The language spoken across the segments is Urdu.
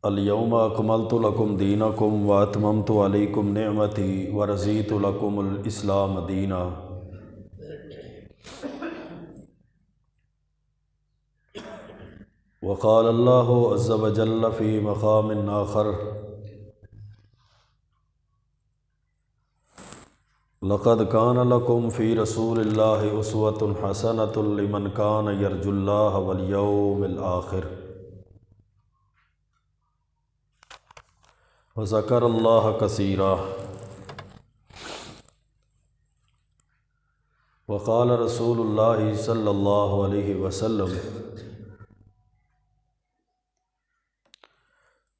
الیوم اکملت لکم دینکم واتممت علیکم نعمتی ورضیت لکم الاسلام دینا۔ وقال اللہ عز وجل فی مقام آخر لقد کان لکم فی رسول اللہ اسوۃ حسنۃ لمن کان یرجو اللہ والیوم الآخر وذکر اللہ کثیرا۔ وقال رسول اللہ صلی اللہ علیہ وسلم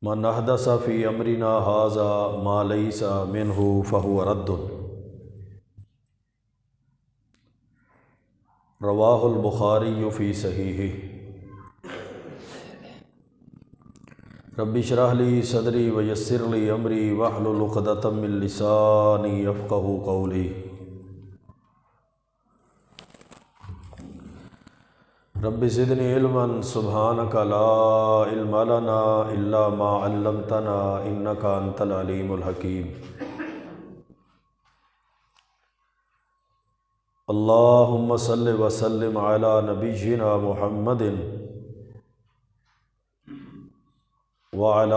من احدث فی امرنا ھذا ما لیس منہ فہو رد۔ رواہ البخاری فی صحیحہ۔ رب اشرح لی صدری ویسر لی امری واحلل عقدۃ من لسانی یفقہوا قولی۔ رب زدنی علما سبحانک لا علم لنا الا ما علمتنا انک انت العلیم الحکیم۔ اللہم صل وسلم علی نبینا محمد وعلی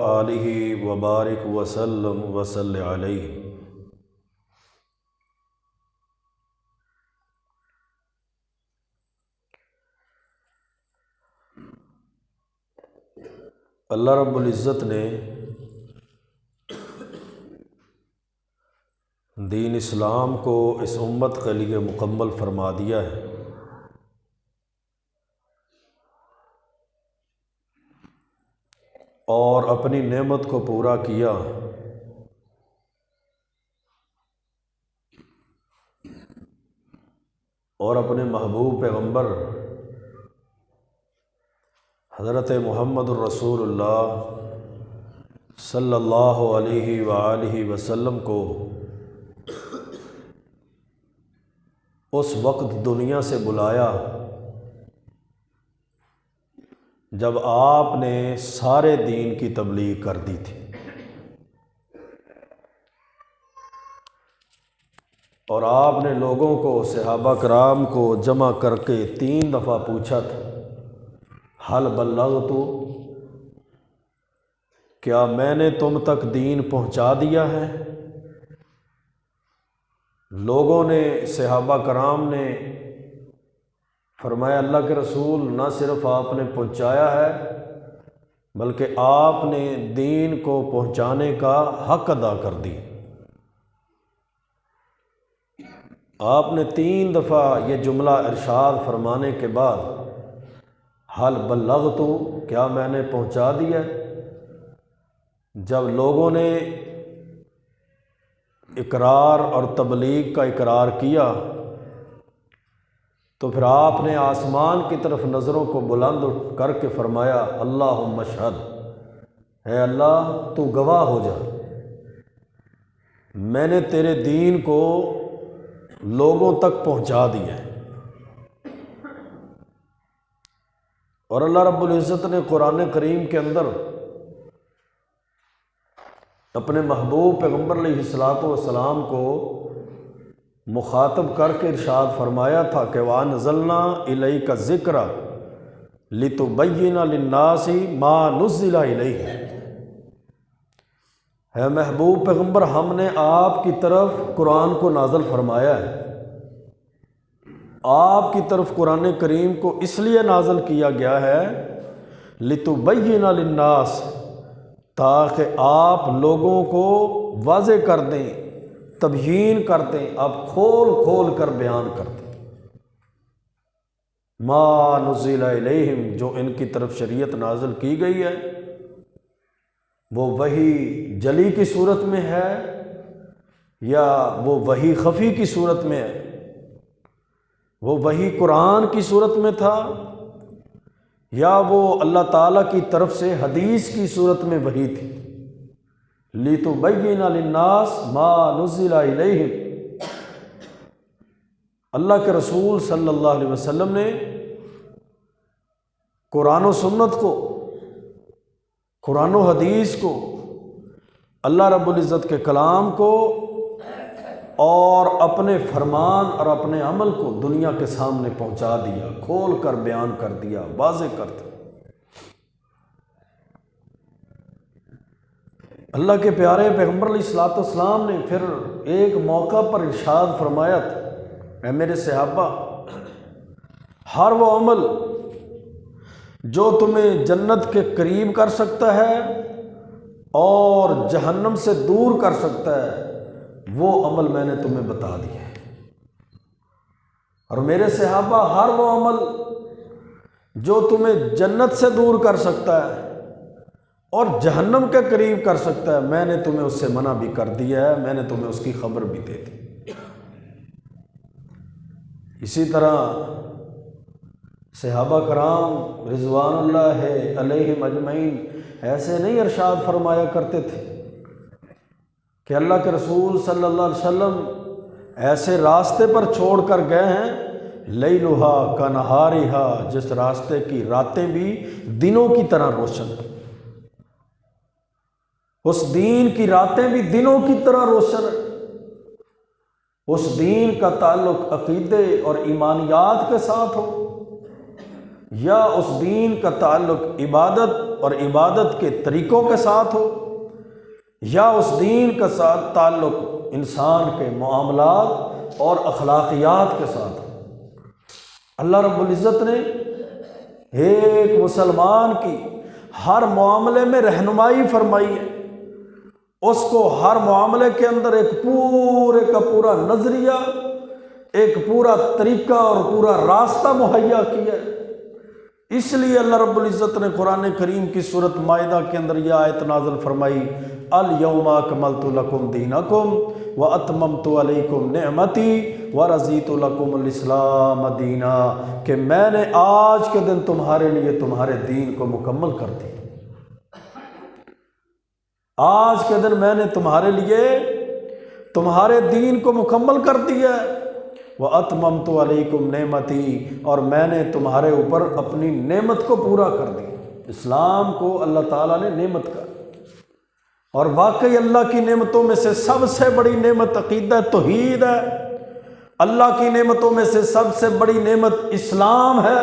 آلہ وبارک وسلم وصلی علیہ۔ اللہ رب العزت نے دین اسلام کو اس امت کے لیے مکمل فرما دیا ہے، اور اپنی نعمت کو پورا کیا، اور اپنے محبوب پیغمبر حضرت محمد الرسول اللہ صلی اللہ علیہ وآلہ وسلم کو اس وقت دنیا سے بلایا جب آپ نے سارے دین کی تبلیغ کر دی تھی، اور آپ نے لوگوں کو، صحابہ کرام کو جمع کر کے 3 دفعہ پوچھا تھا، حل بلغت، کیا میں نے تم تک دین پہنچا دیا ہے؟ لوگوں نے، صحابہ کرام نے فرمایا اللہ کے رسول، نہ صرف آپ نے پہنچایا ہے بلکہ آپ نے دین کو پہنچانے کا حق ادا کر دی۔ آپ نے 3 دفعہ یہ جملہ ارشاد فرمانے کے بعد حل بلغت، کیا میں نے پہنچا دیا؟ جب لوگوں نے اقرار اور تبلیغ کا اقرار کیا تو پھر آپ نے آسمان کی طرف نظروں کو بلند کر کے فرمایا اللہم اشہد، اے اللہ تو گواہ ہو جا، میں نے تیرے دین کو لوگوں تک پہنچا دیا ہے۔ اور اللہ رب العزت نے قرآن کریم کے اندر اپنے محبوب پیغمبر علیہ الصلوۃ والسلام کو مخاطب کر کے ارشاد فرمایا تھا کہ وَأَنزَلْنَا إِلَيْكَ الذِّكْرَ لِتُبَيِّنَ لِلنَّاسِ مَا نُزِّلَ إِلَيْهِمْ۔ ہے محبوب پیغمبر، ہم نے آپ کی طرف قرآن کو نازل فرمایا ہے، آپ کی طرف قرآن کریم کو اس لیے نازل کیا گیا ہے لِتُبَيِّنَ لِلنَّاسِ، تاکہ آپ لوگوں کو واضح کر دیں، تبیین کر دیں، آپ کھول کھول کر بیان کر دیں ما نزل الیہم، جو ان کی طرف شریعت نازل کی گئی ہے، وہ وحی جلی کی صورت میں ہے یا وہ وحی خفی کی صورت میں ہے، وہ وحی قرآن کی صورت میں تھا یا وہ اللہ تعالیٰ کی طرف سے حدیث کی صورت میں وحی تھی۔ لِتُبَيِّنَ لِلنَّاسِ مَا نُزِّلَ إِلَيْهِمْ، اللہ کے رسول صلی اللہ علیہ وسلم نے قرآن و سنت کو قرآن و حدیث کو، اللہ رب العزت کے کلام کو اور اپنے فرمان اور اپنے عمل کو دنیا کے سامنے پہنچا دیا، کھول کر بیان کر دیا، واضح کر دیا۔ اللہ کے پیارے پیغمبر علیہ الصلوۃ والسلام نے پھر ایک موقع پر ارشاد فرمایا تھا، اے میرے صحابہ، ہر وہ عمل جو تمہیں جنت کے قریب کر سکتا ہے اور جہنم سے دور کر سکتا ہے، وہ عمل میں نے تمہیں بتا دیا ہے۔ اور میرے صحابہ، ہر وہ عمل جو تمہیں جنت سے دور کر سکتا ہے اور جہنم کے قریب کر سکتا ہے، میں نے تمہیں اس سے منع بھی کر دیا ہے، میں نے تمہیں اس کی خبر بھی دے دی۔ اسی طرح صحابہ کرام رضوان اللہ علیہم اجمعین ایسے نہیں ارشاد فرمایا کرتے تھے کہ اللہ کے رسول صلی اللہ علیہ وسلم ایسے راستے پر چھوڑ کر گئے ہیں، لیلھا کنہارھا، جس راستے کی راتیں بھی دنوں کی طرح روشن، اس دین کی راتیں بھی دنوں کی طرح روشن۔ اس دین کا تعلق عقیدے اور ایمانیات کے ساتھ ہو، یا اس دین کا تعلق عبادت اور عبادت کے طریقوں کے ساتھ ہو، یا اس دین کا ساتھ تعلق انسان کے معاملات اور اخلاقیات کے ساتھ ہو۔ اللہ رب العزت نے ایک مسلمان کی ہر معاملے میں رہنمائی فرمائی ہے، اس کو ہر معاملے کے اندر ایک پورے کا پورا نظریہ، ایک پورا طریقہ اور پورا راستہ مہیا کیا ہے۔ اس لیے اللہ رب العزت نے قرآن کریم کی سورۃ مائدہ کے اندر یہ آیت نازل فرمائی، الیوم اکملت لکم دینکم واتممت علیکم نعمتی ورضیت لکم الاسلام دینا، کہ میں نے آج کے دن تمہارے لیے تمہارے دین کو مکمل کر دی۔ آج کے دن میں نے تمہارے لیے تمہارے دین کو مکمل کر دیا ہے، وَأَتْمَمْتُ عَلَيْكُمْ نِعْمَتِي، اور میں نے تمہارے اوپر اپنی نعمت کو پورا کر دیا۔ اسلام کو اللہ تعالیٰ نے نعمت کہا، اور واقعی اللہ کی نعمتوں میں سے سب سے بڑی نعمت عقیدہ توحید ہے۔ اللہ کی نعمتوں میں سے سب سے بڑی نعمت اسلام ہے۔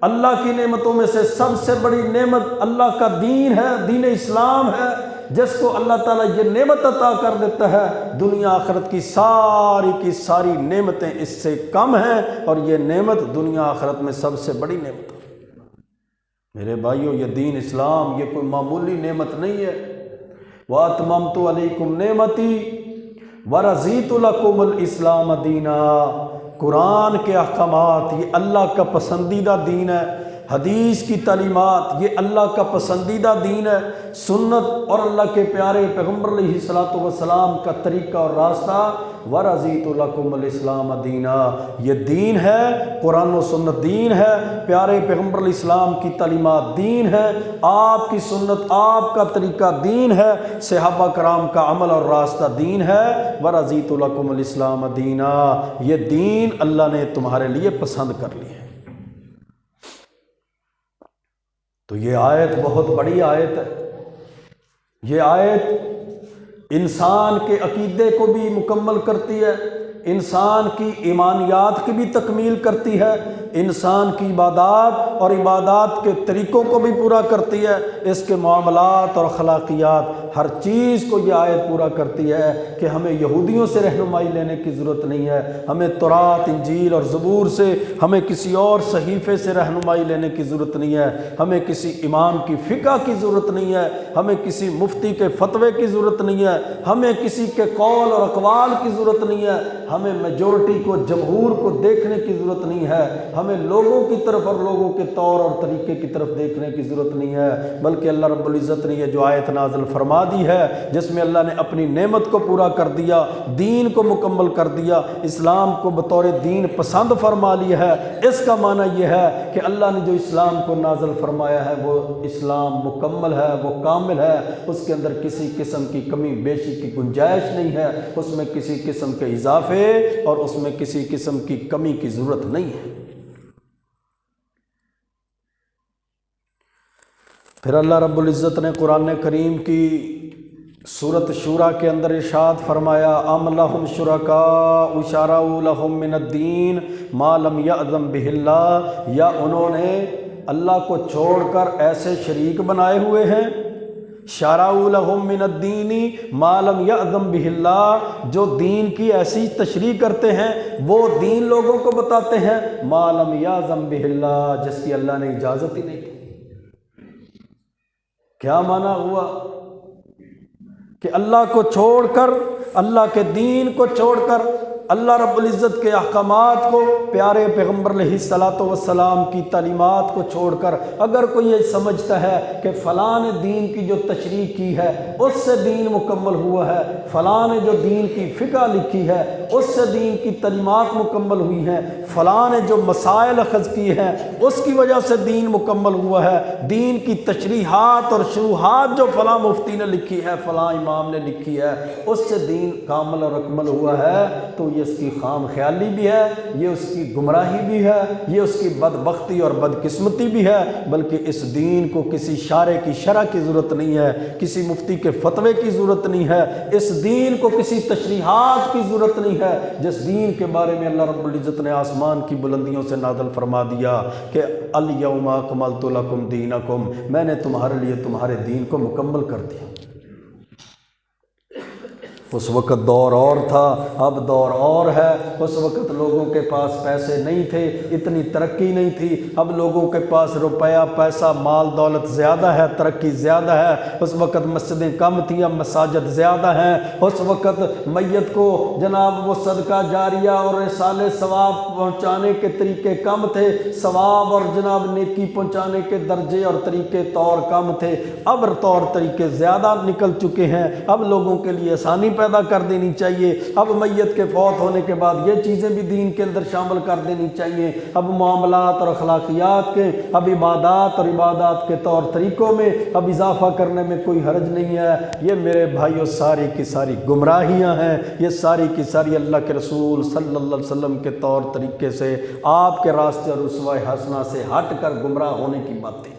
اللہ کی نعمتوں میں سے سب سے بڑی نعمت اللہ کا دین ہے، دین اسلام ہے۔ جس کو اللہ تعالیٰ یہ نعمت عطا کر دیتا ہے، دنیا آخرت کی ساری نعمتیں اس سے کم ہیں، اور یہ نعمت دنیا آخرت میں سب سے بڑی نعمت ہے۔ میرے بھائیوں، یہ دین اسلام یہ کوئی معمولی نعمت نہیں ہے۔ وَأَتْمَمْتُ عَلَيْكُمْ نِعْمَتِي وَرَضِيتُ لَكُمُ الْإِسْلَامَ دِينًا۔ قرآن کے احکامات یہ اللہ کا پسندیدہ دین ہے، حدیث کی تعلیمات یہ اللہ کا پسندیدہ دین ہے، سنت اور اللہ کے پیارے پیغمبر علیہ الصلوۃ والسلام کا طریقہ اور راستہ، وَرَضِيتُ لَكُمُ الْإِسْلَامَ دِينًا، یہ دین ہے، قرآن و سنت دین ہے، پیارے پیغمبر علیہ السلام کی تعلیمات دین ہے، آپ کی سنت آپ کا طریقہ دین ہے، صحابہ کرام کا عمل اور راستہ دین ہے۔ وَرَضِيتُ لَكُمُ الْإِسْلَامَ دِينًا، یہ دین اللہ نے تمہارے لیے پسند کر لی ہے۔ تو یہ آیت بہت بڑی آیت ہے۔ یہ آیت انسان کے عقیدے کو بھی مکمل کرتی ہے، انسان کی ایمانیات کی بھی تکمیل کرتی ہے، انسان کی عبادات اور عبادات کے طریقوں کو بھی پورا کرتی ہے، اس کے معاملات اور اخلاقیات ہر چیز کو یہ آیت پورا کرتی ہے کہ ہمیں یہودیوں سے رہنمائی لینے کی ضرورت نہیں ہے، ہمیں تورات، انجیل اور زبور سے، ہمیں کسی اور صحیفے سے رہنمائی لینے کی ضرورت نہیں ہے، ہمیں کسی امام کی فقہ کی ضرورت نہیں ہے، ہمیں کسی مفتی کے فتوے کی ضرورت نہیں ہے، ہمیں کسی کے قول اور اقوال کی ضرورت نہیں ہے، ہمیں میجورٹی کو، جمہور کو دیکھنے کی ضرورت نہیں ہے، ہمیں لوگوں کی طرف اور لوگوں کے طور اور طریقے کی طرف دیکھنے کی ضرورت نہیں ہے، بلکہ اللہ رب العزت نے یہ جو آیت نازل فرما دی ہے، جس میں اللہ نے اپنی نعمت کو پورا کر دیا، دین کو مکمل کر دیا، اسلام کو بطور دین پسند فرما لیا ہے، اس کا معنی یہ ہے کہ اللہ نے جو اسلام کو نازل فرمایا ہے وہ اسلام مکمل ہے، وہ کامل ہے، اس کے اندر کسی قسم کی کمی بیشی کی گنجائش نہیں ہے، اس میں کسی قسم کے اضافے اور اس میں کسی قسم کی کمی کی ضرورت نہیں ہے۔ پھر اللہ رب العزت نے قرآن کریم کی سورۃ شورى کے اندر ارشاد فرمایا ام لہم شرکاء شرعوا لہم من الدین ما لم یأذن بہ اللہ، یا انہوں نے اللہ کو چھوڑ کر ایسے شریک بنائے ہوئے ہیں، شرعوا لہم من الدین ما لم یأذن بہ اللہ، جو دین کی ایسی تشریح کرتے ہیں، وہ دین لوگوں کو بتاتے ہیں ما لم یأذن بہ اللہ، جس کی اللہ نے اجازت ہی نہیں دی۔ کیا معنی ہوا کہ اللہ کو چھوڑ کر، اللہ کے دین کو چھوڑ کر، اللہ رب العزت کے احکامات کو، پیارے پیغمبر علیہ الصلاۃ والسلام کی تعلیمات کو چھوڑ کر اگر کوئی یہ سمجھتا ہے کہ فلاں نے دین کی جو تشریح کی ہے اس سے دین مکمل ہوا ہے، فلاں نے جو دین کی فقہ لکھی ہے اس سے دین کی تعلیمات مکمل ہوئی ہیں، فلاں نے جو مسائل اخذ کیے ہیں اس کی وجہ سے دین مکمل ہوا ہے، دین کی تشریحات اور شروحات جو فلاں مفتی نے لکھی ہے، فلاں امام نے لکھی ہے، اس سے دین کامل اور اکمل ہوا ہے، تو یہ اس کی خام خیالی بھی ہے، یہ اس کی گمراہی بھی ہے، یہ اس کی بدبختی اور بدقسمتی بھی ہے۔ بلکہ اس دین کو کسی شارع کی شرح کی ضرورت نہیں ہے، کسی مفتی کے فتوے کی ضرورت نہیں ہے، اس دین کو کسی تشریحات کی ضرورت نہیں ہے، جس دین کے بارے میں اللہ رب العزت نے آسمان کی بلندیوں سے نازل فرما دیا کہ الیوم اکملت لکم دینکم، میں نے تمہارے لیے تمہارے دین کو مکمل کر دیا۔ اس وقت دور اور تھا، اب دور اور ہے۔ اس وقت لوگوں کے پاس پیسے نہیں تھے، اتنی ترقی نہیں تھی، اب لوگوں کے پاس روپیہ پیسہ مال دولت زیادہ ہے، ترقی زیادہ ہے۔ اس وقت مسجدیں کم تھیں، اب مساجد زیادہ ہیں۔ اس وقت میت کو جناب وہ صدقہ جاریہ اور رسالے ثواب پہنچانے کے طریقے کم تھے، ثواب اور جناب نیکی پہنچانے کے درجے اور طریقے طور کم تھے، اب طور طریقے زیادہ نکل چکے ہیں۔ اب لوگوں کے لیے آسانی پیدا کر دینی چاہیے، اب میت کے فوت ہونے کے بعد یہ چیزیں بھی دین کے اندر شامل کر دینی چاہیے، اب معاملات اور اخلاقیات کے، اب عبادات اور عبادات کے طور طریقوں میں اب اضافہ کرنے میں کوئی حرج نہیں ہے۔ یہ میرے بھائیوں ساری کی ساری گمراہیاں ہیں، یہ ساری کی ساری اللہ کے رسول صلی اللہ علیہ وسلم کے طور طریقے سے، آپ کے راستے اور اسوہ حسنہ سے ہٹ کر گمراہ ہونے کی باتیں۔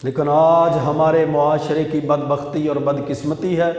لیکن آج ہمارے معاشرے کی بدبختی اور بدقسمتی ہے،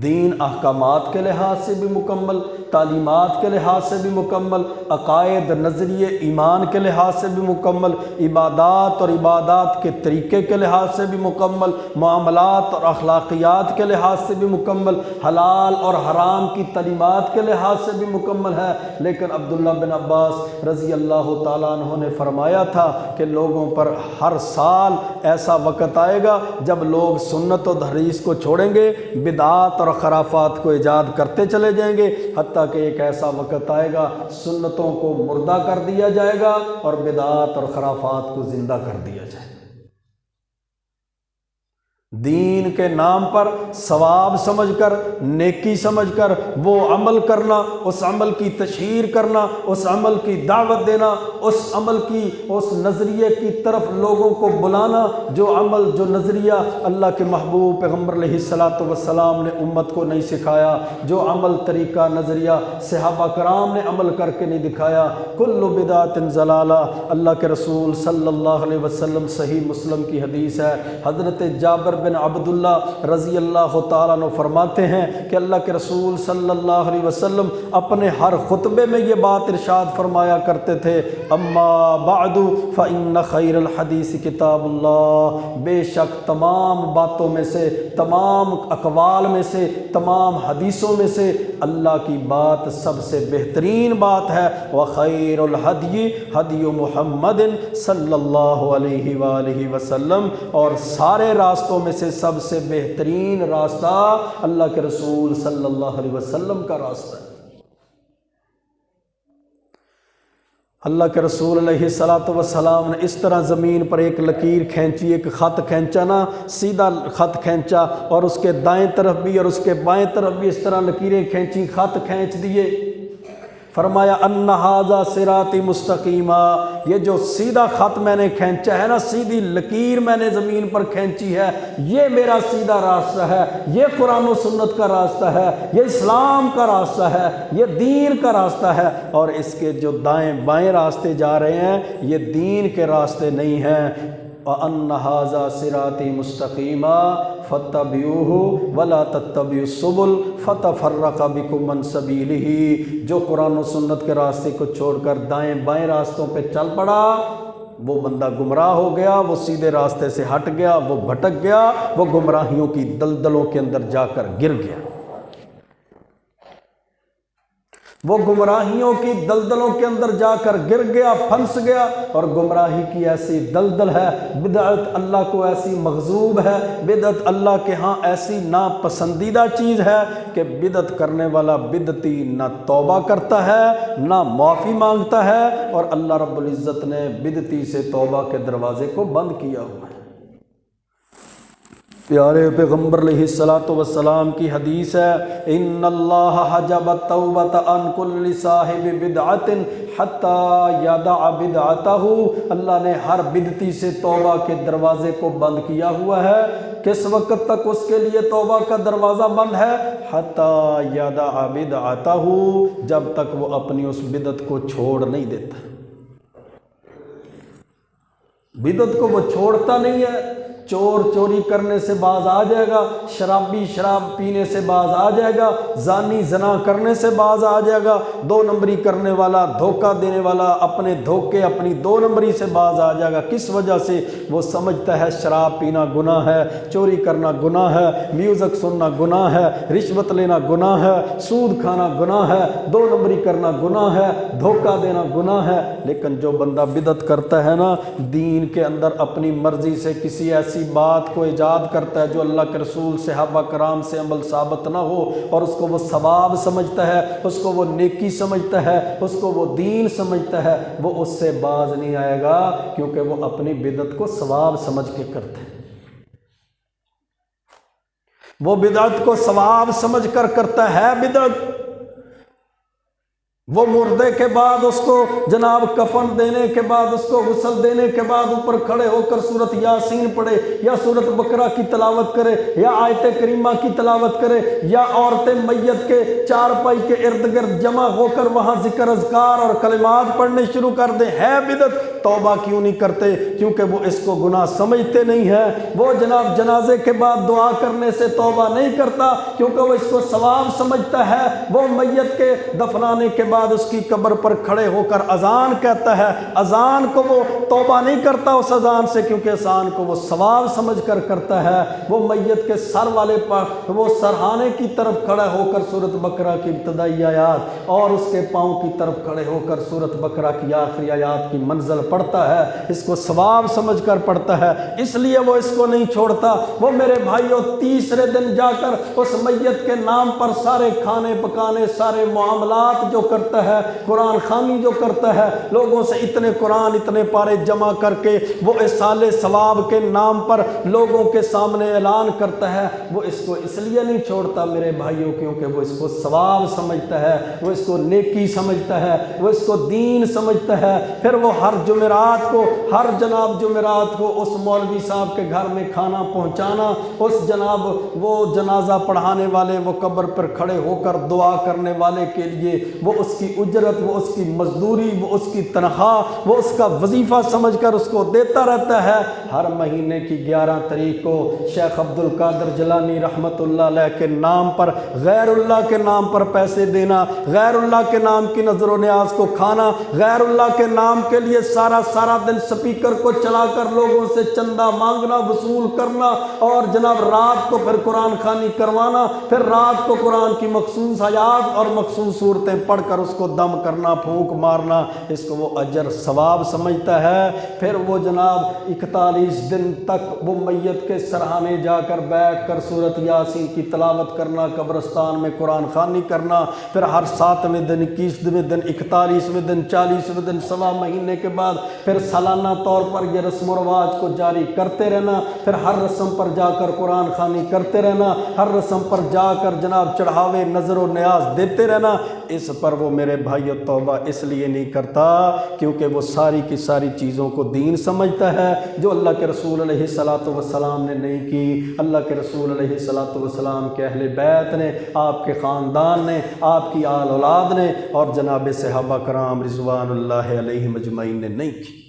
دین احکامات کے لحاظ سے بھی مکمل، تعلیمات کے لحاظ سے بھی مکمل، عقائد نظریے ایمان کے لحاظ سے بھی مکمل، عبادات اور عبادات کے طریقے کے لحاظ سے بھی مکمل، معاملات اور اخلاقیات کے لحاظ سے بھی مکمل، حلال اور حرام کی تعلیمات کے لحاظ سے بھی مکمل ہے۔ لیکن عبداللہ بن عباس رضی اللہ تعالیٰ عنہ نے فرمایا تھا کہ لوگوں پر ہر سال ایسا وقت آئے گا جب لوگ سنت و حدیث کو چھوڑیں گے، بدعات اور خرافات کو ایجاد کرتے چلے جائیں گے، حتیٰ کہ ایک ایسا وقت آئے گا سنتوں کو مردہ کر دیا جائے گا اور بدعات اور خرافات کو زندہ کر دیا جائے گا۔ دین کے نام پر ثواب سمجھ کر، نیکی سمجھ کر وہ عمل کرنا، اس عمل کی تشہیر کرنا، اس عمل کی دعوت دینا، اس عمل کی، اس نظریے کی طرف لوگوں کو بلانا، جو عمل جو نظریہ اللہ کے محبوب پیغمبر علیہ الصلاۃ والسلام نے امت کو نہیں سکھایا، جو عمل طریقہ نظریہ صحابہ کرام نے عمل کر کے نہیں دکھایا، کل بدعت ضلالہ، اللہ کے رسول صلی اللہ علیہ وسلم صحیح مسلم کی حدیث ہے۔ حضرت جابر بن عبداللہ رضی اللہ تعالیٰ عنہ فرماتے ہیں کہ اللہ کے رسول صلی اللہ علیہ وسلم اپنے ہر خطبے میں یہ بات ارشاد فرمایا کرتے تھے، اما بعد فإن خیر الحدیث کتاب اللہ، بے شک تمام باتوں میں سے، تمام اقوال میں سے، تمام حدیثوں میں سے اللہ کی بات سب سے بہترین بات ہے، وخیر الہدی ہدی محمد صلی اللہ علیہ وآلہ وسلم، اور سارے راستوں میں سے سب سے بہترین راستہ اللہ کے رسول صلی اللہ علیہ وسلم کا راستہ ہے۔ اللہ کے رسول علیہ الصلاۃ والسلام نے اس طرح زمین پر ایک لکیر کھینچی، ایک خط کھینچا نا، سیدھا خط کھینچا، اور اس کے دائیں طرف بھی اور اس کے بائیں طرف بھی اس طرح لکیریں کھینچی، خط کھینچ دیے۔ فرمایا ان ھذا صراطی مستقیما، یہ جو سیدھا خط میں نے کھینچا ہے نا، سیدھی لکیر میں نے زمین پر کھینچی ہے، یہ میرا سیدھا راستہ ہے، یہ قرآن و سنت کا راستہ ہے، یہ اسلام کا راستہ ہے، یہ دین کا راستہ ہے، اور اس کے جو دائیں بائیں راستے جا رہے ہیں یہ دین کے راستے نہیں ہیں۔ وَأَنَّ هَذَا صِرَاطِي مُسْتَقِيمًا فَاتَّبِعُوهُ وَلَا تَتَّبِعُوا السُّبُلَ فَتَفَرَّقَ بِكُمْ عَنْ سَبِيلِهِ، جو قرآن و سنت کے راستے کو چھوڑ کر دائیں بائیں راستوں پہ چل پڑا وہ بندہ گمراہ ہو گیا، وہ سیدھے راستے سے ہٹ گیا، وہ بھٹک گیا، وہ گمراہیوں کی دلدلوں کے اندر جا کر گر گیا، وہ گمراہیوں کی دلدلوں کے اندر جا کر گر گیا، پھنس گیا۔ اور گمراہی کی ایسی دلدل ہے، بدعت اللہ کو ایسی مغضوب ہے، بدعت اللہ کے ہاں ایسی ناپسندیدہ چیز ہے کہ بدعت کرنے والا بدعتی نہ توبہ کرتا ہے نہ معافی مانگتا ہے، اور اللہ رب العزت نے بدعتی سے توبہ کے دروازے کو بند کیا ہوا ہے۔ پیارے پیغمبر علیہ الصلوۃ والسلام کی حدیث ہے، ان اللہ حجب التوبۃ عن کل صاحب بدعۃ حتی یدع بدعتہ، اللہ نے ہر بدعتی سے توبہ کے دروازے کو بند کیا ہوا ہے۔ کس وقت تک اس کے لیے توبہ کا دروازہ بند ہے؟ حتی یدع بدعتہ، جب تک وہ اپنی اس بدعت کو چھوڑ نہیں دیتا۔ بدعت کو وہ چھوڑتا نہیں ہے، چور چوری کرنے سے باز آ جائے گا، شرابی شراب پینے سے باز آ جائے گا، زانی زنا کرنے سے باز آ جائے گا، دو نمبری کرنے والا، دھوکہ دینے والا اپنے دھوکے اپنی دو نمبری سے باز آ جائے گا۔ کس وجہ سے؟ وہ سمجھتا ہے شراب پینا گناہ ہے، چوری کرنا گناہ ہے، میوزک سننا گناہ ہے، رشوت لینا گناہ ہے، سود کھانا گناہ ہے، دو نمبری کرنا گناہ ہے، دھوکہ دینا گناہ ہے۔ لیکن جو بندہ بدعت کرتا ہے نا، دین کے اندر اپنی مرضی سے کسی ایسی بات کو ایجاد کرتا ہے جو اللہ کے رسول صحابہ کرام سے عمل ثابت نہ ہو، اور اس کو وہ ثواب سمجھتا ہے، اس کو وہ نیکی سمجھتا ہے، اس کو وہ دین سمجھتا ہے، وہ اس سے باز نہیں آئے گا، کیونکہ وہ اپنی بدعت کو ثواب سمجھ کے کرتا ہے۔ وہ بدعت کو ثواب سمجھ کر کرتا ہے بدعت۔ وہ مردے کے بعد اس کو جناب کفن دینے کے بعد، اس کو غسل دینے کے بعد اوپر کھڑے ہو کر سورۃ یاسین پڑھے، یا سورۃ بقرہ کی تلاوت کرے، یا آیت کریمہ کی تلاوت کرے، یا عورتیں میت کے چارپائی کے ارد گرد جمع ہو کر وہاں ذکر اذکار اور کلمات پڑھنے شروع کر دیں، ہے بدعت۔ توبہ کیوں نہیں کرتے؟ کیونکہ وہ اس کو گناہ سمجھتے نہیں ہیں۔ وہ جناب جنازے کے بعد دعا کرنے سے توبہ نہیں کرتا، کیونکہ وہ اس کو ثواب سمجھتا ہے۔ وہ میت کے دفنانے کے بعد اس کی قبر پر کھڑے ہو کر اذان کہتا ہے، اذان کو وہ توبہ نہیں کرتا اس اذان سے، کیونکہ اذان کو وہ ثواب سمجھ کر کرتا ہے۔ وہ میت کے سر والے پر وہ سرہانے کی طرف کھڑا ہو کر سورۃ بقرہ کی ابتدائی آیات اور اس کے پاؤں کی طرف کھڑے ہو کر سورۃ بقرہ کی آخری آیات کی منزل پڑھتا ہے، اس کو ثواب سمجھ کر پڑھتا ہے، اس لیے وہ اس کو نہیں چھوڑتا۔ وہ میرے بھائیوں تیسرے دن جا کر اس میت کے نام پر سارے کھانے پکانے، سارے معاملات جو کرتا ہے، قرآن خوانی جو کرتا ہے، لوگوں سے اتنے قرآن اتنے پارے جمع کر کے وہ اصال ثواب کے نام پر لوگوں کے سامنے اعلان کرتا ہے، وہ اس کو اس لیے نہیں چھوڑتا میرے بھائیوں، کیونکہ وہ اس کو ثواب سمجھتا ہے، وہ اس کو نیکی سمجھتا ہے، وہ اس کو دین سمجھتا ہے۔ پھر وہ ہر جمعرات کو، ہر جناب جمعرات کو اس مولوی صاحب کے گھر میں کھانا پہنچانا، اس جناب وہ جنازہ پڑھانے والے، وہ قبر پر کھڑے ہو کر دعا کرنے والے کے لیے وہ اس کی اجرت، وہ اس کی مزدوری، وہ اس کی تنخواہ، وہ اس کا وظیفہ سمجھ کر اس کو دیتا رہتا ہے۔ ہر مہینے کی 11 تاریخ کو شیخ عبد القادر جیلانی رحمۃ اللہ علیہ کے نام پر، غیر اللہ کے نام پر پیسے دینا، غیر اللہ کے نام کی نظر و نیاز کو کھانا، غیر اللہ کے نام کے لیے سارا دن سپیکر کو چلا کر لوگوں سے چندہ مانگنا، وصول کرنا، اور جناب رات کو پھر قرآن خوانی کروانا، پھر رات کو قرآن کی مخصوص آیات اور مخصوص صورتیں پڑھ کر اس کو دم کرنا، پھونک مارنا، اس کو وہ اجر ثواب سمجھتا ہے۔ پھر وہ جناب 41 دن تک وہ میت کے سرہانے جا کر بیٹھ کر سورۃ یاسین کی تلاوت کرنا، قبرستان میں قرآن خوانی کرنا، پھر ہر 7ویں دن، 21ویں دن، 41ویں دن، 40ویں دن، سوا مہینے کے بعد پھر سالانہ طور پر یہ رسم و رواج کو جاری کرتے رہنا، پھر ہر رسم پر جا کر قرآن خوانی کرتے رہنا، ہر رسم پر جا کر جناب چڑھاوے نظر و نیاز دیتے رہنا۔ اس پر وہ میرے بھائیو توبہ اس لیے نہیں کرتا کیونکہ وہ ساری کی ساری چیزوں کو دین سمجھتا ہے جو اللہ کے رسول علیہ الصلوۃ والسلام نے نہیں کی، اللہ کے رسول علیہ الصلوۃ والسلام کے اہل بیت نے، آپ کے خاندان نے، آپ کی آل اولاد نے اور جناب صحابہ کرام رضوان اللہ علیہم اجمعین نے نہیں کی۔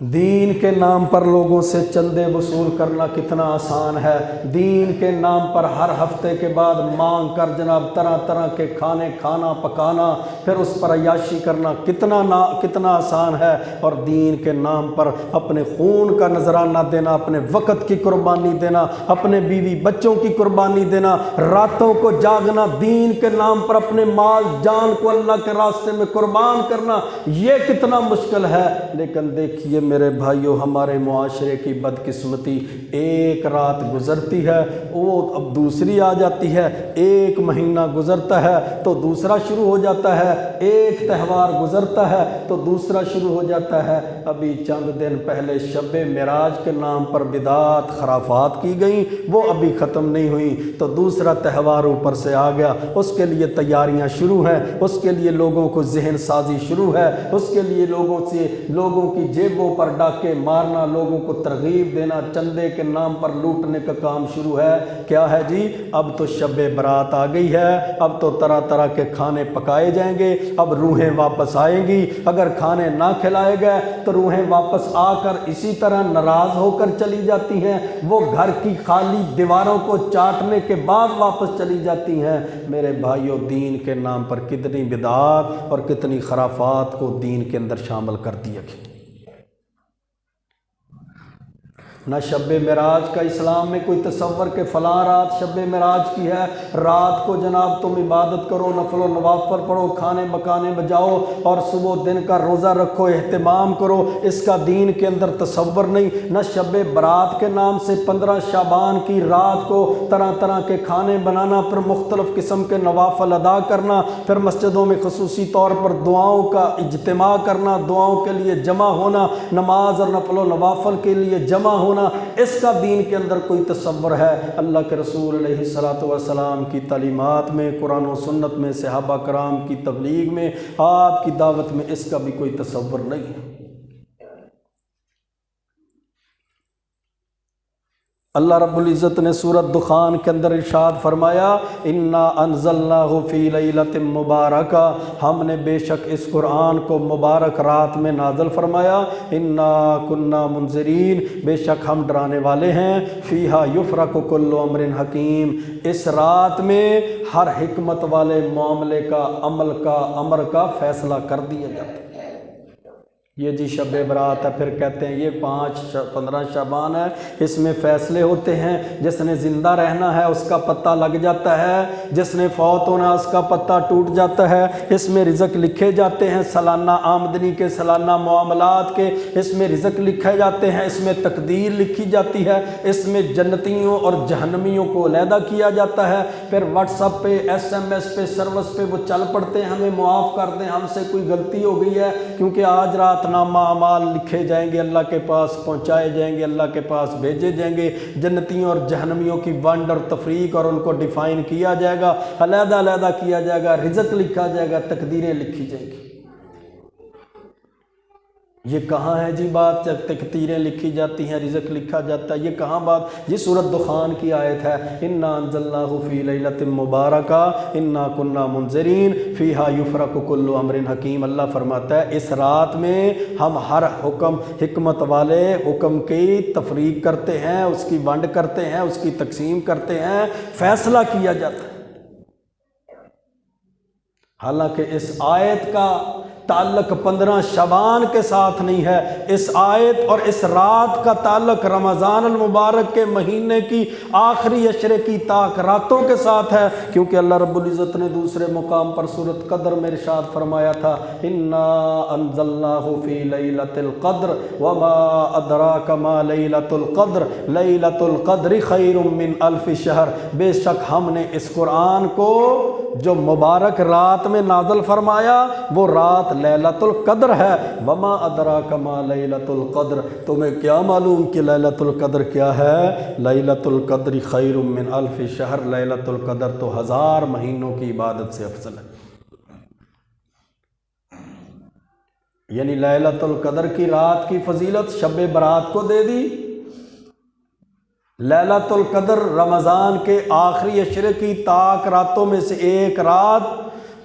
دین کے نام پر لوگوں سے چندے وصول کرنا کتنا آسان ہے، دین کے نام پر ہر ہفتے کے بعد مانگ کر جناب طرح طرح کے کھانے کھانا پکانا، پھر اس پر عیاشی کرنا کتنا آسان ہے، اور دین کے نام پر اپنے خون کا نذرانہ دینا، اپنے وقت کی قربانی دینا، اپنے بیوی بچوں کی قربانی دینا، راتوں کو جاگنا، دین کے نام پر اپنے مال جان کو اللہ کے راستے میں قربان کرنا، یہ کتنا مشکل ہے۔ لیکن دیکھیے میرے بھائیو، ہمارے معاشرے کی بدقسمتی، ایک رات گزرتی ہے وہ اب دوسری آ جاتی ہے، ایک مہینہ گزرتا ہے تو دوسرا شروع ہو جاتا ہے، ایک تہوار گزرتا ہے تو دوسرا شروع ہو جاتا ہے۔ ابھی چند دن پہلے شب معراج کے نام پر بدعات خرافات کی گئیں، وہ ابھی ختم نہیں ہوئی تو دوسرا تہوار اوپر سے آ گیا، اس کے لیے تیاریاں شروع ہیں، اس کے لیے لوگوں کو ذہن سازی شروع ہے، اس کے لیے لوگوں کی جیبوں پر ڈاکے مارنا، لوگوں کو ترغیب دینا، چندے کے نام پر لوٹنے کا کام شروع ہے۔ کیا ہے جی؟ اب تو شب برات آ گئی ہے، اب تو طرح طرح کے کھانے پکائے جائیں گے، اب روحیں واپس آئیں گی، اگر کھانے نہ کھلائے گئے تو روحیں واپس آ کر اسی طرح ناراض ہو کر چلی جاتی ہیں، وہ گھر کی خالی دیواروں کو چاٹنے کے بعد واپس چلی جاتی ہیں۔ میرے بھائیو، دین کے نام پر کتنی بدعات اور کتنی خرافات کو دین کے اندر شامل کر دیا گیا۔ نہ شب معراج کا اسلام میں کوئی تصور کہ فلاں رات شب معراج کی ہے، رات کو جناب تم عبادت کرو، نفل و نوافل پڑھو، کھانے مکانے بجاؤ اور صبح دن کا روزہ رکھو، اہتمام کرو، اس کا دین کے اندر تصور نہیں۔ نہ شب برات کے نام سے 15 شعبان کی رات کو طرح طرح کے کھانے بنانا، پھر مختلف قسم کے نوافل ادا کرنا، پھر مسجدوں میں خصوصی طور پر دعاؤں کا اجتماع کرنا، دعاؤں کے لیے جمع ہونا، نماز اور نفل و نوافل کے لیے جمع ہونا، اس کا دین کے اندر کوئی تصور ہے؟ اللہ کے رسول علیہ الصلوۃ والسلام کی تعلیمات میں، قرآن و سنت میں، صحابہ کرام کی تبلیغ میں، آپ کی دعوت میں اس کا بھی کوئی تصور نہیں ہے۔ اللہ رب العزت نے سورۃ دخان کے اندر ارشاد فرمایا، انا انزلناہ فی لیلۃ مبارکہ، ہم نے بے شک اس قرآن کو مبارک رات میں نازل فرمایا، انا کنا منذرین، بے شک ہم ڈرانے والے ہیں، فیہا یفرق کل امر حکیم، اس رات میں ہر حکمت والے معاملے کا، امر کا فیصلہ کر دیا جاتا ہے۔ یہ جی شب برات ہے، پھر کہتے ہیں یہ 15 شعبان ہے، اس میں فیصلے ہوتے ہیں، جس نے زندہ رہنا ہے اس کا پتہ لگ جاتا ہے، جس نے فوت ہونا اس کا پتہ ٹوٹ جاتا ہے، اس میں رزق لکھے جاتے ہیں، سالانہ آمدنی کے، سالانہ معاملات کے، اس میں رزق لکھے جاتے ہیں، اس میں تقدیر لکھی جاتی ہے، اس میں جنتیوں اور جہنمیوں کو علیحدہ کیا جاتا ہے، پھر واٹس ایپ پہ، SMS پہ، سروس پہ وہ چل پڑتے ہیں، ہمیں معاف کر دیں، ہم سے کوئی غلطی ہو گئی ہے، کیونکہ آج رات نامہ اعمال لکھے جائیں گے، اللہ کے پاس پہنچائے جائیں گے، اللہ کے پاس بھیجے جائیں گے، جنتیوں اور جہنمیوں کی ونڈ اور تفریق اور ان کو ڈیفائن کیا جائے گا، علیحدہ علیحدہ کیا جائے گا، رزق لکھا جائے گا، تقدیریں لکھی جائیں گی۔ یہ کہاں ہے جی بات جب تقدیریں لکھی جاتی ہیں، رزق لکھا جاتا ہے؟ یہ کہاں بات؟ یہ سورۃ دخان کی آیت ہے، انا انزلناہ فی لیلۃ مبارکہ انا کنا منذرین فیہا یفرق کل امر حکیم۔ اللہ فرماتا ہے اس رات میں ہم ہر حکمت والے حکم کی تفریق کرتے ہیں، اس کی ونڈ کرتے ہیں، اس کی تقسیم کرتے ہیں، فیصلہ کیا جاتا ہے۔ حالانکہ اس آیت کا تعلق 15 شعبان کے ساتھ نہیں ہے، اس آیت اور اس رات کا تعلق رمضان المبارک کے مہینے کی آخری عشرے کی طاق راتوں کے ساتھ ہے، کیونکہ اللہ رب العزت نے دوسرے مقام پر سورۃ قدر میں ارشاد فرمایا تھا، انا انزلناہ فی لیلۃ القدر وما ادراک ما لیلۃ القدر لیلۃ القدر خیر من الف شہر، بے شک ہم نے اس قرآن کو جو مبارک رات میں نازل فرمایا وہ رات لیلۃ القدر ہے۔ وما ادراک ما لیلۃ القدر، تمہیں کیا معلوم کہ لیلۃ القدر کیا ہے؟ لیلۃ القدر خیر من الف شہر، لیلۃ القدر تو 1000 مہینوں کی عبادت سے افضل ہے۔ یعنی لیلۃ القدر کی رات کی فضیلت شب برات کو دے دی۔ لیلۃ القدر رمضان کے آخری عشرے کی طاق راتوں میں سے ایک رات،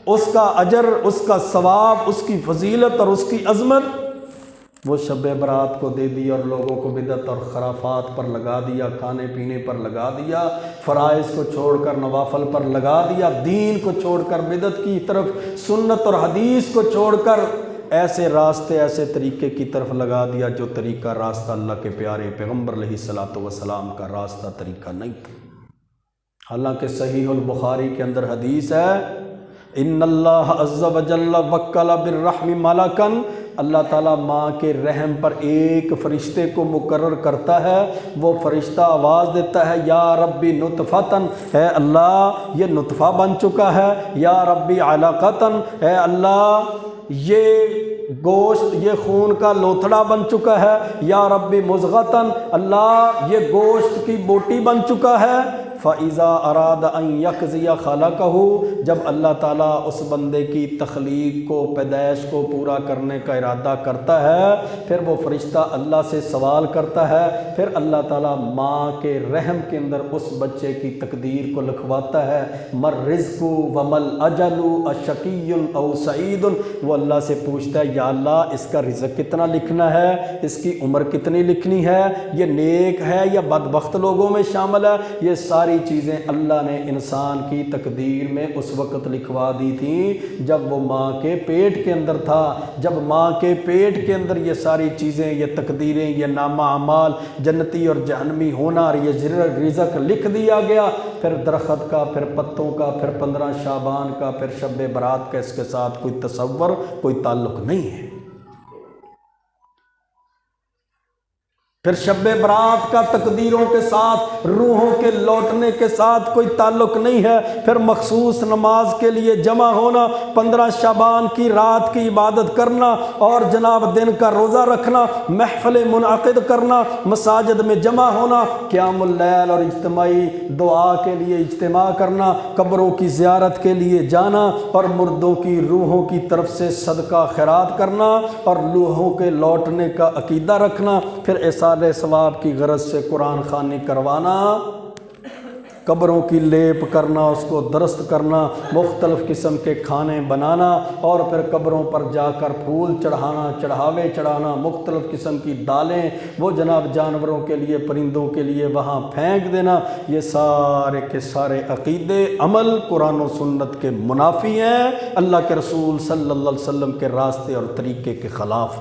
اس کا اجر، اس کا ثواب، اس کی فضیلت اور اس کی عظمت وہ شب برات کو دے دی، اور لوگوں کو بدعت اور خرافات پر لگا دیا، کھانے پینے پر لگا دیا، فرائض کو چھوڑ کر نوافل پر لگا دیا، دین کو چھوڑ کر بدعت کی طرف، سنت اور حدیث کو چھوڑ کر ایسے راستے، ایسے طریقے کی طرف لگا دیا جو طریقہ راستہ اللہ کے پیارے پیغمبر علیہ الصلوۃ والسلام کا راستہ طریقہ نہیں تھا۔ حالانکہ صحیح البخاری کے اندر حدیث ہے، ان اللہ عز وجل وکل بالرحم ملکن، اللہ تعالیٰ ماں کے رحم پر ایک فرشتے کو مقرر کرتا ہے، وہ فرشتہ آواز دیتا ہے یا ربی نطفتن، اے اللہ یہ نطفہ بن چکا ہے، یا ربی علقتن، اے اللہ یہ گوشت، یہ خون کا لوتھڑا بن چکا ہے، یا ربی مضغتن، اللہ یہ گوشت کی بوٹی بن چکا ہے۔ فَإِذَا أَرَادَ أَن يَقْضِيَ خَلَقَهُ، جب اللہ تعالیٰ اس بندے کی تخلیق کو، پیدائش کو پورا کرنے کا ارادہ کرتا ہے، پھر وہ فرشتہ اللہ سے سوال کرتا ہے، پھر اللہ تعالیٰ ماں کے رحم کے اندر اس بچے کی تقدیر کو لکھواتا ہے، مَر رِزْقُ وَمَل أَجَلُ أَشَقِيٌّ أَوْ سَعِيدٌ، وہ اللہ سے پوچھتا ہے یا اللہ اس کا رزق کتنا لکھنا ہے، اس کی عمر کتنی لکھنی ہے، یہ نیک ہے یا بدبخت لوگوں میں شامل ہے۔ یہ ساری چیزیں اللہ نے انسان کی تقدیر میں اس وقت لکھوا دی تھیں جب وہ ماں کے پیٹ کے اندر تھا۔ جب ماں کے پیٹ کے اندر یہ ساری چیزیں، یہ تقدیریں، یہ نامہ اعمال، جنتی اور جہنمی ہونا اور یہ رزق لکھ دیا گیا، پھر درخت کا، پھر پتوں کا، پھر 15 شعبان کا، پھر شب برات کا اس کے ساتھ کوئی تصور، کوئی تعلق نہیں ہے۔ پھر شب برات کا تقدیروں کے ساتھ، روحوں کے لوٹنے کے ساتھ کوئی تعلق نہیں ہے۔ پھر مخصوص نماز کے لیے جمع ہونا، 15 شعبان کی رات کی عبادت کرنا، اور جناب دن کا روزہ رکھنا، محفل منعقد کرنا، مساجد میں جمع ہونا، قیام اللیل اور اجتماعی دعا کے لیے اجتماع کرنا، قبروں کی زیارت کے لیے جانا، اور مردوں کی روحوں کی طرف سے صدقہ خیرات کرنا، اور روحوں کے لوٹنے کا عقیدہ رکھنا، پھر ایسا ثواب کی غرض سے قرآن خوانی کروانا، قبروں کی لیپ کرنا، اس کو درست کرنا، مختلف قسم کے کھانے بنانا، اور پھر قبروں پر جا کر پھول چڑھانا، چڑھاوے چڑھانا، مختلف قسم کی دالیں وہ جناب جانوروں کے لیے، پرندوں کے لیے وہاں پھینک دینا۔ یہ سارے کے سارے عقیدے، عمل قرآن و سنت کے منافی ہیں، اللہ کے رسول صلی اللہ علیہ وسلم کے راستے اور طریقے کے خلاف۔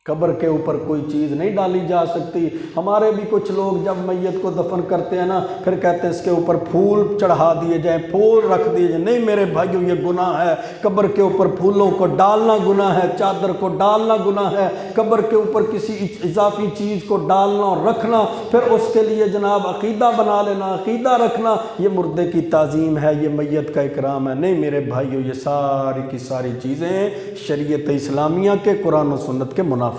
قبر کے اوپر کوئی چیز نہیں ڈالی جا سکتی۔ ہمارے بھی کچھ لوگ جب میت کو دفن کرتے ہیں نا، پھر کہتے ہیں اس کے اوپر پھول چڑھا دیے جائیں، پھول رکھ دیے جائیں۔ نہیں میرے بھائیوں، یہ گناہ ہے۔ قبر کے اوپر پھولوں کو ڈالنا گناہ ہے، چادر کو ڈالنا گناہ ہے، قبر کے اوپر کسی اضافی چیز کو ڈالنا اور رکھنا، پھر اس کے لیے جناب عقیدہ بنا لینا، عقیدہ رکھنا، یہ مردے کی تعظیم ہے، یہ میت کا اکرام ہے۔ نہیں میرے بھائیوں، یہ ساری کی ساری چیزیں شریعت اسلامیہ کے، قرآن و سنت کے منافی۔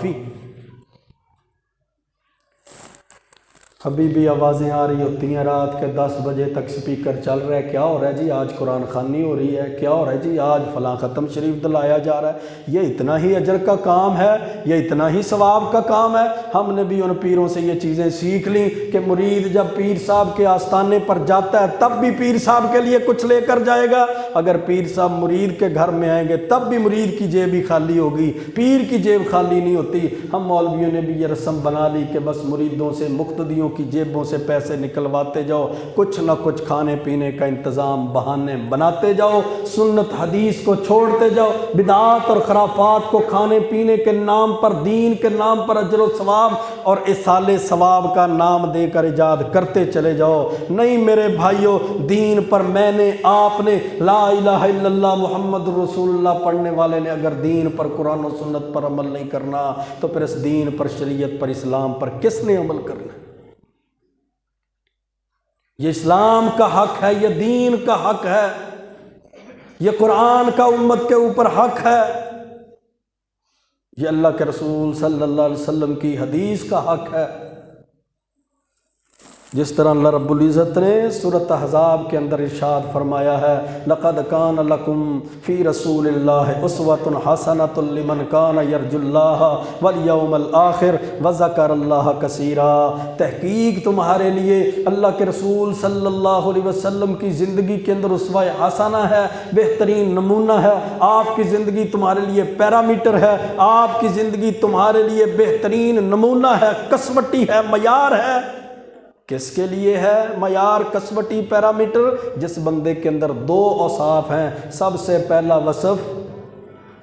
ابھی بھی آوازیں آ رہی ہوتی ہیں رات کے 10 بجے تک، سپیکر چل رہا ہے، کیا ہو رہا ہے جی آج قرآن خوانی ہو رہی ہے، کیا ہو رہا ہے جی آج فلاں ختم شریف دلایا جا رہا ہے۔ یہ اتنا ہی اجر کا کام ہے، یہ اتنا ہی ثواب کا کام ہے۔ ہم نے بھی ان پیروں سے یہ چیزیں سیکھ لیں کہ مرید جب پیر صاحب کے آستانے پر جاتا ہے تب بھی پیر صاحب کے لیے کچھ لے کر جائے گا، اگر پیر صاحب مرید کے گھر میں آئیں گے تب بھی مرید کی جیب ہی خالی ہوگی، پیر کی جیب خالی نہیں ہوتی۔ ہم مولویوں نے بھی یہ رسم بنا لی کہ بس مریدوں سے، مقتدیوں کی جیبوں سے پیسے نکلواتے جاؤ، کچھ نہ کچھ کھانے پینے کا انتظام بہانے بناتے جاؤ، سنت حدیث کو چھوڑتے جاؤ، بدعات اور خرافات کو کھانے پینے کے نام پر، دین کے نام پر اجر و ثواب اور اصالِ ثواب کا نام دے کر ایجاد کرتے چلے جاؤ۔ نہیں میرے بھائیوں، دین پر میں نے، آپ نے لا الہ الا اللہ محمد رسول اللہ پڑھنے والے نے اگر دین پر، قرآن و سنت پر عمل نہیں کرنا تو پھر اس دین پر، شریعت پر، اسلام پر کس نے عمل کرنا ہے؟ یہ اسلام کا حق ہے، یہ دین کا حق ہے، یہ قرآن کا امت کے اوپر حق ہے، یہ اللہ کے رسول صلی اللہ علیہ وسلم کی حدیث کا حق ہے۔ جس طرح اللہ رب العزت نے سورۃ احزاب کے اندر ارشاد فرمایا ہے، لَقَدْ كَانَ لَكُمْ فِي رَسُولِ اللَّهِ أُسْوَةٌ حَسَنَةٌ لِمَنْ كَانَ يَرْجُو اللَّهَ وَالْيَوْمَ الْآخِرَ وَذَكَرَ اللَّهَ كَثِيرًا۔ تحقیق تمہارے لیے اللہ کے رسول صلی اللہ علیہ وسلم کی زندگی کے اندر اسوہ حسنہ ہے، بہترین نمونہ ہے۔ آپ کی زندگی تمہارے لیے پیرامیٹر ہے، آپ کی زندگی تمہارے لیے بہترین نمونہ ہے، کسوٹی ہے، معیار ہے۔ کس کے لیے ہے معیار، کسوٹی، پیرامیٹر؟ جس بندے کے اندر دو اوصاف ہیں۔ سب سے پہلا وصف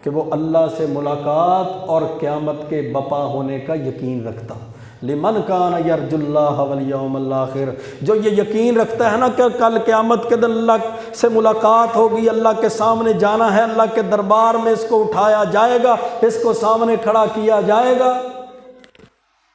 کہ وہ اللہ سے ملاقات اور قیامت کے بپا ہونے کا یقین رکھتا۔ لمن کان یرجو اللہ والیوم الآخر، جو یہ یقین رکھتا ہے نا کہ کل قیامت کے دن اللہ سے ملاقات ہوگی، اللہ کے سامنے جانا ہے، اللہ کے دربار میں اس کو اٹھایا جائے گا، اس کو سامنے کھڑا کیا جائے گا،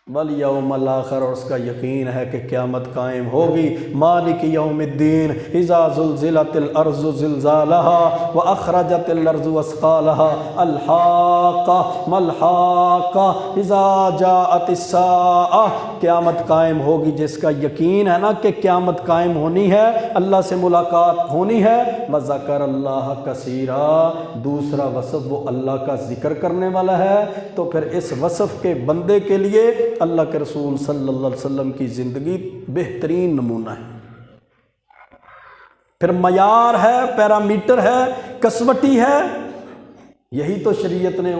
والیوم الآخر، اور اس کا یقین ہے کہ قیامت قائم ہوگی۔ مالک یوم الدین، اذا زلزلت الارض زلزالها واخرجت الارض اثقالها الحاقہ ملحاقہ اذا جاءت الساعہ، قیامت قائم ہوگی جس کا یقین ہے نا کہ قیامت قائم ہونی ہے، اللہ سے ملاقات ہونی ہے۔ وذکر اللہ کثیرا، دوسرا وصف وہ اللہ کا ذکر کرنے والا ہے۔ تو پھر اس وصف کے بندے کے لیے اللہ کے رسول صلی اللہ علیہ وسلم کی زندگی بہترین نمونہ ہے، پھر معیار ہے، پیرامیٹر ہے، کسوٹی ہے۔ یہی تو شریعت نے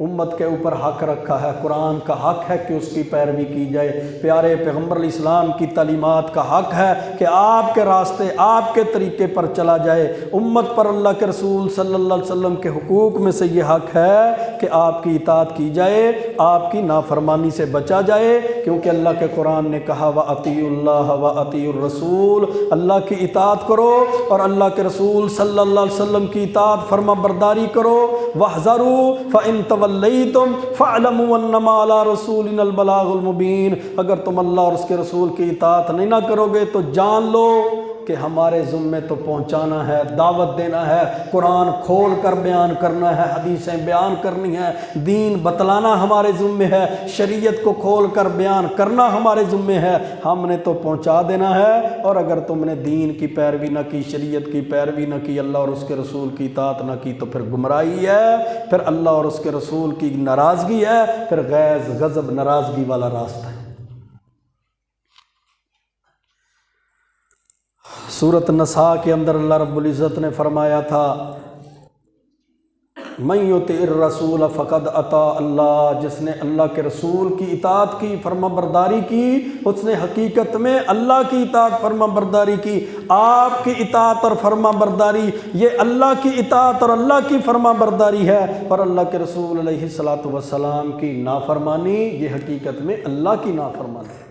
امت کے اوپر حق رکھا ہے، قرآن کا حق ہے کہ اس کی پیروی کی جائے، پیارے پیغمبر علیہ السلام کی تعلیمات کا حق ہے کہ آپ کے راستے، آپ کے طریقے پر چلا جائے۔ امت پر اللہ کے رسول صلی اللہ علیہ وسلم کے حقوق میں سے یہ حق ہے کہ آپ کی اطاعت کی جائے، آپ کی نافرمانی سے بچا جائے، کیونکہ اللہ کے قرآن نے کہا وَأَطِیعُوا اللَّهَ وَأَطِیعُوا الرَّسُولَ، اللہ کی اطاعت کرو اور اللہ کے رسول صلی اللہ علیہ وسلم کی اطاعت فرما برداری کرو۔ وَاحْذَرُوا فَإِن تَوَلَّيْتُمْ فَاعْلَمُوا أَنَّمَا عَلَىٰ رَسُولِنَا الْبَلَاغُ الْمُبِينُ، اگر تم اللہ اور اس کے رسول کی اطاعت نہیں نہ کرو گے تو جان لو کہ ہمارے ذمے تو پہنچانا ہے، دعوت دینا ہے، قرآن کھول کر بیان کرنا ہے، حدیثیں بیان کرنی ہے، دین بتلانا ہمارے ذمے ہے، شریعت کو کھول کر بیان کرنا ہمارے ذمے ہے، ہم نے تو پہنچا دینا ہے۔ اور اگر تم نے دین کی پیروی نہ کی، شریعت کی پیروی نہ کی، اللہ اور اس کے رسول کی اطاعت نہ کی تو پھر گمراہی ہے، پھر اللہ اور اس کے رسول کی ناراضگی ہے، پھر غیظ، غضب، ناراضگی والا راستہ ہے۔ سورۃ النساء کے اندر اللہ رب العزت نے فرمایا تھا من یطع الرسول فقد اطاع اللہ، جس نے اللہ کے رسول کی اطاعت کی، فرما برداری کی، اس نے حقیقت میں اللہ کی اطاعت فرما برداری کی۔ آپ کی اطاعت اور فرما برداری یہ اللہ کی اطاعت اور اللہ کی فرما برداری ہے، اور اللہ کے رسول علیہ الصلوۃ والسلام کی نافرمانی یہ حقیقت میں اللہ کی نافرمانی ہے۔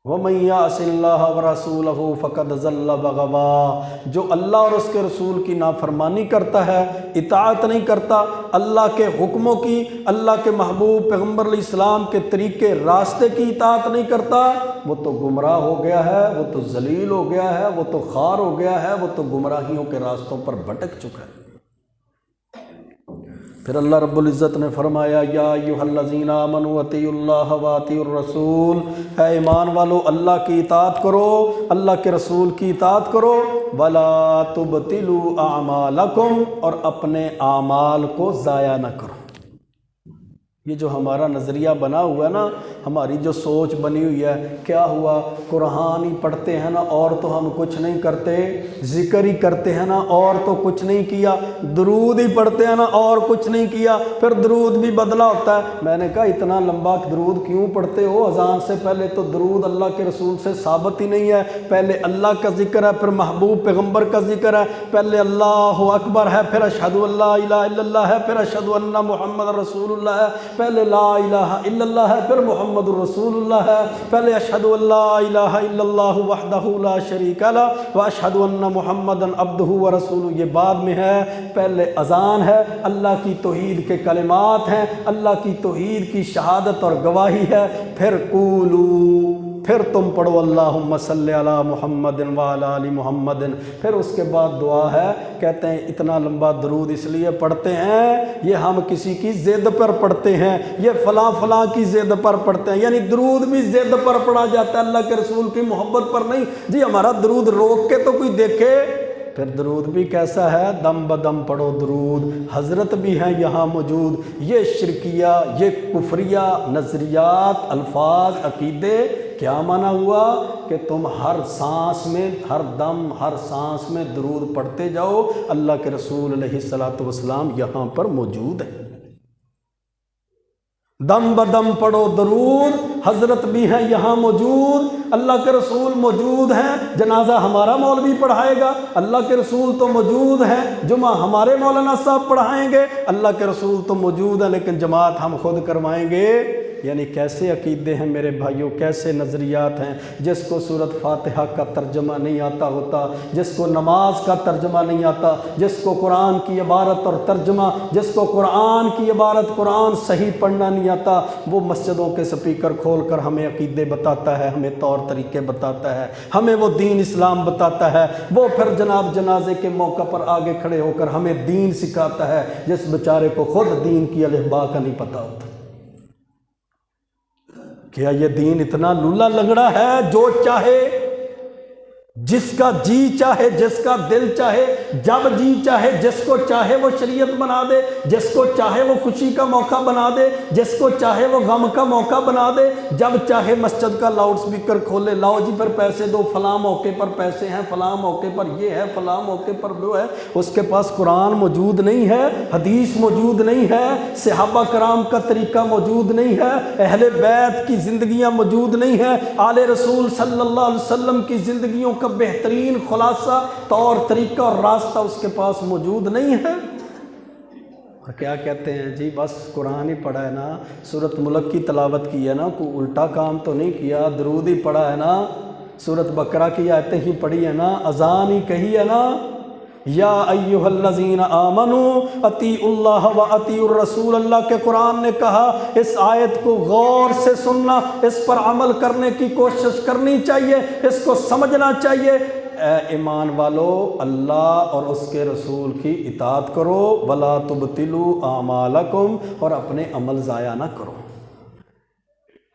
وَمَن يَعْصِ اللَّهَ وَرَسُولَهُ فَقَدْ ضَلَّ وَغَوَىٰ، جو اللہ اور اس کے رسول کی نافرمانی کرتا ہے، اطاعت نہیں کرتا، اللہ کے حکموں کی، اللہ کے محبوب پیغمبر علیہ السلام کے طریقے راستے کی اطاعت نہیں کرتا، وہ تو گمراہ ہو گیا ہے، وہ تو ذلیل ہو گیا ہے، وہ تو خوار ہو گیا ہے، وہ تو گمراہیوں کے راستوں پر بھٹک چکا ہے۔ پھر اللہ رب العزت نے فرمایا یا ایھا الذین آمنوا اطیعوا اللہ واطیعوا الرسول، اے ایمان والو اللہ کی اطاعت کرو، اللہ کے رسول کی اطاعت کرو، ولا تبطلوا اعمالکم، اور اپنے اعمال کو ضائع نہ کرو۔ یہ جو ہمارا نظریہ بنا ہوا ہے نا، ہماری جو سوچ بنی ہوئی ہے، کیا ہوا قرآن ہی پڑھتے ہیں نا اور تو ہم کچھ نہیں کرتے، ذکر ہی کرتے ہیں نا اور تو کچھ نہیں کیا، درود ہی پڑھتے ہیں نا اور کچھ نہیں کیا، پھر درود بھی بدلا ہوتا ہے۔ میں نے کہا اتنا لمبا درود کیوں پڑھتے ہو؟ اذان سے پہلے تو درود اللہ کے رسول سے ثابت ہی نہیں ہے، پہلے اللہ کا ذکر ہے، پھر محبوب پیغمبر کا ذکر ہے، پہلے اللہ اکبر ہے، پھر اشہد ان لا الہ الا اللہ ہے، پھر اشہد ان محمد رسول اللہ ہے، پہلے لا الہ الا اللہ ہے، پھر محمد الرسول اللہ ہے، پہلے اشہد ان لا الہ الا اللہ وحدہ لا شریک لہ واشہد ان محمدا عبدہ ورسولہ، یہ بعد میں ہے۔ پہلے اذان ہے، اللہ کی توحید کے کلمات ہیں، اللہ کی توحید کی شہادت اور گواہی ہے، پھر قولو، پھر تم پڑھو اللہم صلی علی محمد و علی آل محمد، پھر اس کے بعد دعا ہے۔ کہتے ہیں اتنا لمبا درود اس لیے پڑھتے ہیں، یہ ہم کسی کی ضد پر پڑھتے ہیں، یہ فلاں فلاں کی ضد پر پڑھتے ہیں، یعنی درود بھی ضد پر پڑھا جاتا ہے، اللہ کے رسول کی محبت پر نہیں جی۔ ہمارا درود روک کے تو کوئی دیکھے۔ پھر درود بھی کیسا ہے؟ دم بدم پڑھو درود، حضرت بھی ہیں یہاں موجود۔ یہ شرکیہ، یہ کفریہ نظریات، الفاظ، عقیدے کیا مانا ہوا کہ تم ہر سانس میں، ہر دم، ہر سانس میں درود پڑھتے جاؤ، اللہ کے رسول علیہ الصلوۃ والسلام یہاں پر موجود ہیں۔ دم بدم پڑھو درود، حضرت بھی ہیں یہاں موجود، اللہ کے رسول موجود ہیں۔ جنازہ ہمارا مولوی پڑھائے گا، اللہ کے رسول تو موجود ہیں۔ جمعہ ہمارے مولانا صاحب پڑھائیں گے، اللہ کے رسول تو موجود ہیں، لیکن جماعت ہم خود کروائیں گے۔ یعنی کیسے عقیدے ہیں میرے بھائیوں، کیسے نظریات ہیں۔ جس کو سورۃ فاتحہ کا ترجمہ نہیں آتا ہوتا، جس کو نماز کا ترجمہ نہیں آتا، جس کو قرآن کی عبارت اور ترجمہ، جس کو قرآن کی عبارت قرآن صحیح پڑھنا نہیں آتا، وہ مسجدوں کے سپیکر کھول کر ہمیں عقیدے بتاتا ہے، ہمیں طور طریقے بتاتا ہے، ہمیں وہ دین اسلام بتاتا ہے۔ وہ پھر جناب جنازے کے موقع پر آگے کھڑے ہو کر ہمیں دین سکھاتا ہے، جس بیچارے کو خود دین کی الف با کا نہیں پتہ ہوتا۔ کیا یہ دین اتنا لولا لنگڑا ہے؟ جو چاہے، جس کا جی چاہے، جس کا دل چاہے، جب جی چاہے، جس کو چاہے وہ شریعت بنا دے، جس کو چاہے وہ خوشی کا موقع بنا دے، جس کو چاہے وہ غم کا موقع بنا دے، جب چاہے مسجد کا لاؤڈ سپیکر کھولے، لاؤ جی پر پیسے دو، فلاں موقع پر پیسے ہیں، فلاں موقع پر یہ ہے، فلاں موقع پر وہ ہے۔ اس کے پاس قرآن موجود نہیں ہے، حدیث موجود نہیں ہے، صحابہ کرام کا طریقہ موجود نہیں ہے، اہل بیت کی زندگیاں موجود نہیں ہیں، آل رسول صلی اللہ علیہ وسلم کی زندگیوں کا بہترین خلاصہ، طور طریقہ اور راستہ اس کے پاس موجود نہیں ہے۔ اور کیا کہتے ہیں جی بس قرآن ہی پڑھا ہے نا، سورۃ ملک کی تلاوت کی ہے نا، کوئی الٹا کام تو نہیں کیا، درود ہی پڑھا ہے نا، سورۃ بقرہ کی آیتیں ہی پڑھی ہے نا، اذان ہی کہی ہے نا، یا ایھا الذین آمنوا اطیعوا اللہ و اطیعوا الرسول۔ اللہ کے قرآن نے کہا اس آیت کو غور سے سننا، اس پر عمل کرنے کی کوشش کرنی چاہیے، اس کو سمجھنا چاہیے۔ اے ایمان والو، اللہ اور اس کے رسول کی اطاعت کرو، ولا تبطلوا اعمالکم، اور اپنے عمل ضائع نہ کرو۔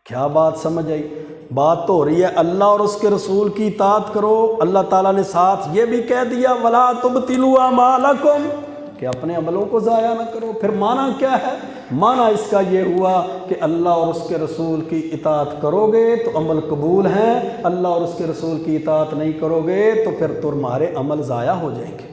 کیا بات سمجھ آئی؟ بات تو ہو رہی ہے اللہ اور اس کے رسول کی اطاعت کرو، اللہ تعالیٰ نے ساتھ یہ بھی کہہ دیا وَلَا تُبْطِلُوا أَعْمَالَكُمْ، کہ اپنے عملوں کو ضائع نہ کرو۔ پھر معنی کیا ہے؟ معنی اس کا یہ ہوا کہ اللہ اور اس کے رسول کی اطاعت کرو گے تو عمل قبول ہیں، اللہ اور اس کے رسول کی اطاعت نہیں کرو گے تو پھر تمہارے عمل ضائع ہو جائیں گے۔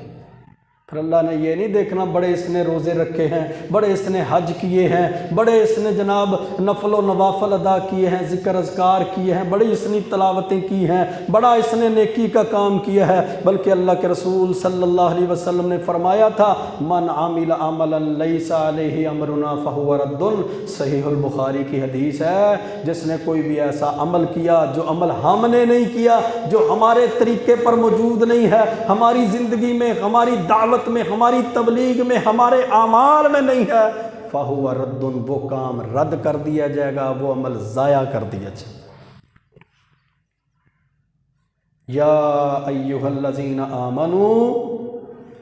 پھر اللہ نے یہ نہیں دیکھنا بڑے اس نے روزے رکھے ہیں، بڑے اس نے حج کیے ہیں، بڑے اس نے جناب نفل و نوافل ادا کیے ہیں، ذکر اذکار کیے ہیں، بڑی اس نے تلاوتیں کی ہیں، بڑا اس نے نیکی کا کام کیا ہے، بلکہ اللہ کے رسول صلی اللہ علیہ وسلم نے فرمایا تھا من عمل عملا لیس علیہ امرنا فہو رد، صحیح البخاری کی حدیث ہے، جس نے کوئی بھی ایسا عمل کیا جو عمل ہم نے نہیں کیا، جو ہمارے طریقے پر موجود نہیں ہے، ہماری زندگی میں، ہماری دعوت میں، ہماری تبلیغ میں، ہمارے اعمال میں نہیں ہے، فَهُوَ رَدٌ، وہ کام رد کر دیا جائے گا، وہ عمل ضائع کر دیا جائے گا۔ یا ایھا الذین آمنوا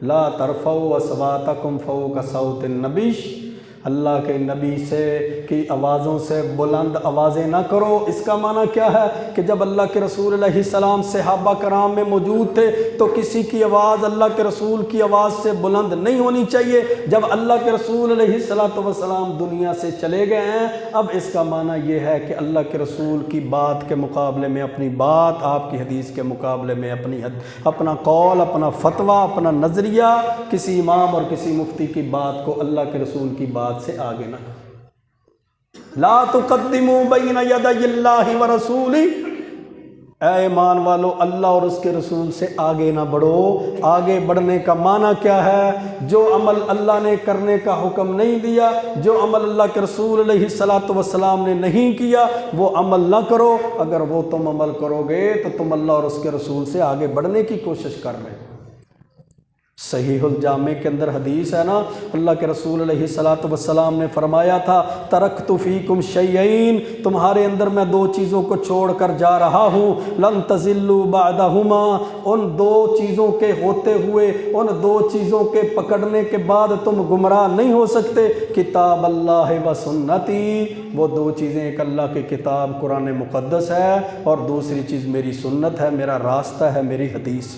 لا ترفعوا اصواتکم فوق صوت النبی، اللہ کے نبی سے کی آوازوں سے بلند آوازیں نہ کرو۔ اس کا معنی کیا ہے کہ جب اللہ کے رسول علیہ السلام صحابہ کرام میں موجود تھے تو کسی کی آواز اللہ کے رسول کی آواز سے بلند نہیں ہونی چاہیے۔ جب اللہ کے رسول علیہ السلام دنیا سے چلے گئے ہیں، اب اس کا معنی یہ ہے کہ اللہ کے رسول کی بات کے مقابلے میں اپنی بات، آپ کی حدیث کے مقابلے میں اپنا قول، اپنا فتویٰ، اپنا نظریہ، کسی امام اور کسی مفتی کی بات کو اللہ کے رسول کی بات سے آگے نہ کرو۔ لا تقدموا بین یدی اللہ ورسولہ، اے ایمان والو اللہ اور اس کے رسول سے آگے نہ بڑھو۔ آگے بڑھنے کا معنی کیا ہے؟ جو عمل اللہ نے کرنے کا حکم نہیں دیا، جو عمل اللہ کے رسول علیہ السلام نے نہیں کیا، وہ عمل نہ کرو۔ اگر وہ تم عمل کرو گے تو تم اللہ اور اس کے رسول سے آگے بڑھنے کی کوشش کر رہے ہو۔ صحیح الجامع کے اندر حدیث ہے نا، اللہ کے رسول علیہ الصلاۃ والسلام نے فرمایا تھا ترکت فیکم شیئین، تمہارے اندر میں دو چیزوں کو چھوڑ کر جا رہا ہوں، لن تضلوا بعدہما، ان دو چیزوں کے ہوتے ہوئے، ان دو چیزوں کے پکڑنے کے بعد تم گمراہ نہیں ہو سکتے، کتاب اللہ و سنتی، وہ دو چیزیں، ایک اللہ کی کتاب قرآن مقدس ہے اور دوسری چیز میری سنت ہے، میرا راستہ ہے، میری حدیث۔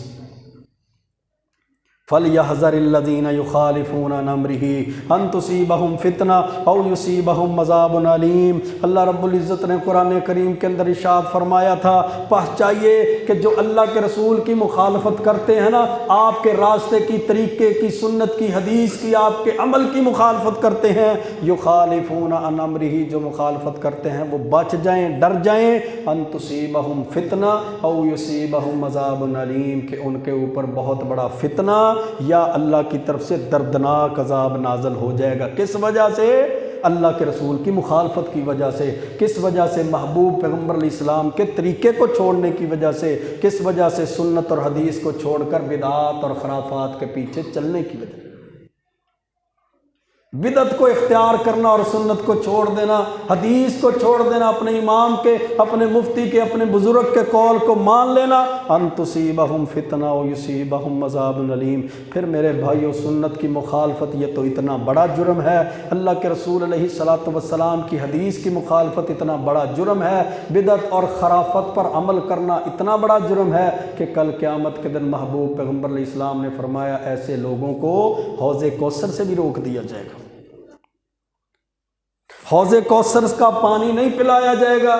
فَلْيَحْذَرِ الَّذِينَ يُخَالِفُونَ عَنْ أَمْرِهِ أَن تُصِيبَهُمْ فِتْنَةٌ أَوْ يُصِيبَهُمْ عَذَابٌ أَلِيمٌ۔ اللہ رب العزت نے قرآن کریم کے اندر ارشاد فرمایا تھا، پس چاہیے کہ جو اللہ کے رسول کی مخالفت کرتے ہیں نا، آپ کے راستے کی، طریقے کی، سنت کی، حدیث کی، آپ کے عمل کی مخالفت کرتے ہیں، یخالفون عن امرہ، جو مخالفت کرتے ہیں وہ بچ جائیں، ڈر جائیں، ان تصیبہم فتنہ او یصیبہم عذاب علیم، کہ ان کے اوپر بہت بڑا فتنہ یا اللہ کی طرف سے دردناک عذاب نازل ہو جائے گا۔ کس وجہ سے؟ اللہ کے رسول کی مخالفت کی وجہ سے۔ کس وجہ سے؟ محبوب پیغمبر علیہ السلام کے طریقے کو چھوڑنے کی وجہ سے۔ کس وجہ سے؟ سنت اور حدیث کو چھوڑ کر بدعات اور خرافات کے پیچھے چلنے کی وجہ سے۔ بدعت کو اختیار کرنا اور سنت کو چھوڑ دینا، حدیث کو چھوڑ دینا، اپنے امام کے، اپنے مفتی کے، اپنے بزرگ کے قول کو مان لینا، ان تصیبہم فتنہ و یصیبہم عذاب علیم۔ پھر میرے بھائیو، سنت کی مخالفت یہ تو اتنا بڑا جرم ہے، اللہ کے رسول علیہ الصلاۃ والسلام کی حدیث کی مخالفت اتنا بڑا جرم ہے، بدعت اور خرافت پر عمل کرنا اتنا بڑا جرم ہے کہ کل قیامت کے دن محبوب پیغمبر علیہ السلام نے فرمایا ایسے لوگوں کو حوض کوثر سے بھی روک دیا جائے گا، حوض کوثر کا پانی نہیں پلایا جائے گا۔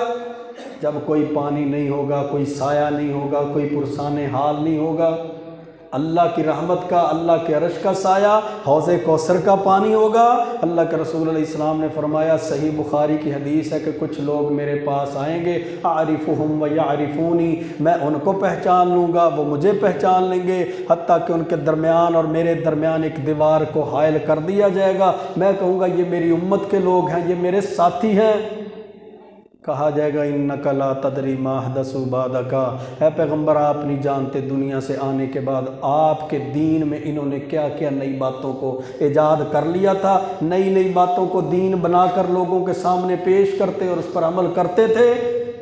جب کوئی پانی نہیں ہوگا، کوئی سایہ نہیں ہوگا، کوئی پرسان حال نہیں ہوگا، اللہ کی رحمت کا، اللہ کے عرش کا سایہ، حوض کوثر کا پانی ہوگا۔ اللہ کے رسول علیہ السلام نے فرمایا، صحیح بخاری کی حدیث ہے کہ کچھ لوگ میرے پاس آئیں گے، اعرفہم و یعرفونی، میں ان کو پہچان لوں گا، وہ مجھے پہچان لیں گے، حتیٰ کہ ان کے درمیان اور میرے درمیان ایک دیوار کو حائل کر دیا جائے گا، میں کہوں گا یہ میری امت کے لوگ ہیں، یہ میرے ساتھی ہیں۔ کہا جائے گا انک لا تدری ما احدثوا بعدک، اے پیغمبر آپ نہیں جانتے دنیا سے آنے کے بعد آپ کے دین میں انہوں نے کیا کیا نئی باتوں کو ایجاد کر لیا تھا، نئی نئی باتوں کو دین بنا کر لوگوں کے سامنے پیش کرتے اور اس پر عمل کرتے تھے۔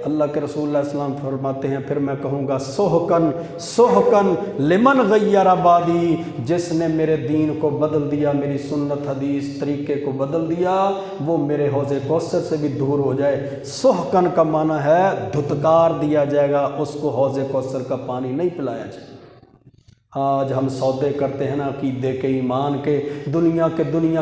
اللہ کے رسول اللہ علیہ وسلم فرماتے ہیں پھر میں کہوں گا سحقن سحقن لمن غیر بعدی، جس نے میرے دین کو بدل دیا، میری سنت حدیث طریقے کو بدل دیا، وہ میرے حوض کوثر سے بھی دور ہو جائے۔ سحقن کا معنی ہے دھتکار دیا جائے گا، اس کو حوض کوثر کا پانی نہیں پلایا جائے۔ آج ہم سودے کرتے ہیں نا عقیدے کے، ایمان کے، دنیا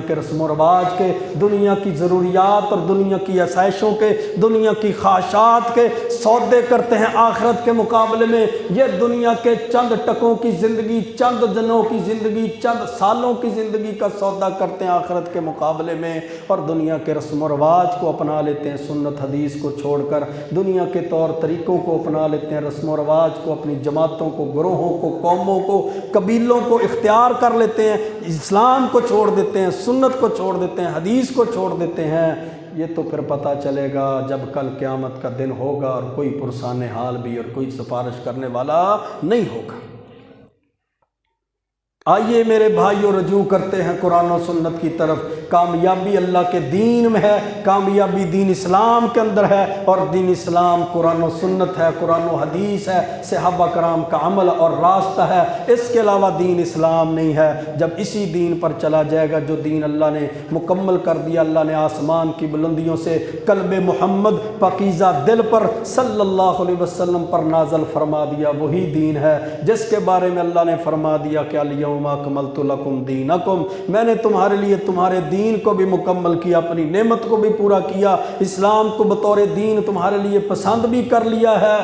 کے رسم و رواج کے، دنیا کی ضروریات اور دنیا کی آسائشوں کے، دنیا کی خواہشات کے سودے کرتے ہیں آخرت کے مقابلے میں۔ یہ دنیا کے چند ٹکوں کی زندگی، چند دنوں کی زندگی، چند سالوں کی زندگی کا سودا کرتے ہیں آخرت کے مقابلے میں، اور دنیا کے رسم و رواج کو اپنا لیتے ہیں، سنت حدیث کو چھوڑ کر دنیا کے طور طریقوں کو اپنا لیتے ہیں، رسم و رواج کو، اپنی جماعتوں کو، گروہوں کو، قوموں کو، قبیلوں کو اختیار کر لیتے ہیں، اسلام کو چھوڑ دیتے ہیں، سنت کو چھوڑ دیتے ہیں، حدیث کو چھوڑ دیتے ہیں۔ یہ تو پھر پتہ چلے گا جب کل قیامت کا دن ہوگا اور کوئی پرسان حال بھی اور کوئی سفارش کرنے والا نہیں ہوگا۔ آئیے میرے بھائیو، رجوع کرتے ہیں قرآن و سنت کی طرف۔ کامیابی اللہ کے دین میں ہے، کامیابی دین اسلام کے اندر ہے، اور دین اسلام قرآن و سنت ہے، قرآن و حدیث ہے، صحابہ کرام کا عمل اور راستہ ہے، اس کے علاوہ دین اسلام نہیں ہے۔ جب اسی دین پر چلا جائے گا جو دین اللہ نے مکمل کر دیا، اللہ نے آسمان کی بلندیوں سے قلب محمد پاکیزہ دل پر صلی اللہ علیہ وسلم پر نازل فرما دیا، وہی دین ہے جس کے بارے میں اللہ نے فرما دیا کہ الیوم اکملت لکم دینکم، میں نے تمہارے لیے تمہارے دین کو بھی مکمل کیا، اپنی نعمت کو بھی پورا کیا، اسلام کو بطور دین تمہارے لیے پسند بھی کر لیا ہے،